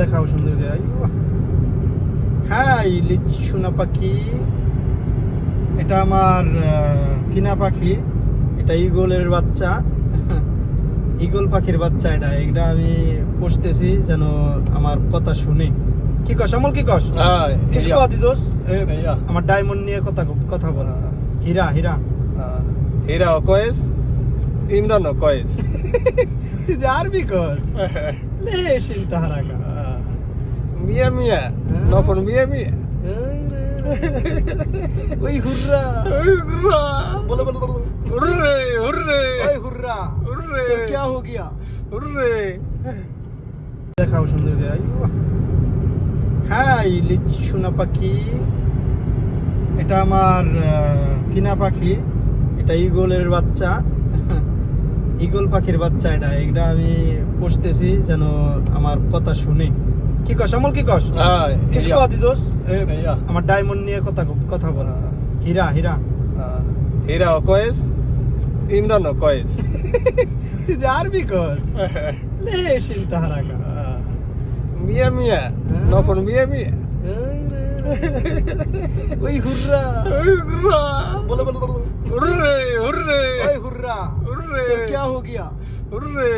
দেখাও সুন্দর করে। হ্যাঁ, ইলিশ সোনা পাখি, এটা আমার কিনা পাখি, এটা ঈগলের বাচ্চা। ঈগল পাখির বাচ্চা এটা এটা আমি পুষতেছি যেন আমার কথা শুনে। কি কস আমল, কি কস? কিছু কথা দিদোস, আমার ডায়মন্ড নিয়ে কথা বল। হীরা হীরা হীরা কয়েস ইমরান কয়েস তুই আরবি কর লে চিন্তা হারাকা মিয়া মিয়া নফর মিয়া মিয়া ওই হুররা হুররা বলো বলো বলো হুররে হুররে ওই হুররা হুররে কি হো গিয়া? হুররে দেখাও সুন্দর করে। হ্যাঁ, ইলিশ সোনা পাখি, এটা আমার কিনা পাখি, এটা ঈগলের বাচ্চা। ঈগল পাখির বাচ্চা এটা এটা আমি পুষতেছি যেন আমার কথা শুনে। কি কস আমল, কি কস? কিছু কথা দিদোস, আমার ডায়মন্ড নিয়ে কথা বল। হীরা হীরা হীরা কয়েস ইমরান কয়েস তুই আরবি কর লে চিন্তা হারাকা মিয়া মিয়া নফর মিয়া মিয়া ওই হুররা হুররা বলো বলো বলো হুররে হুররে ওই হুররা হুররে কি হো গিয়া? হুররে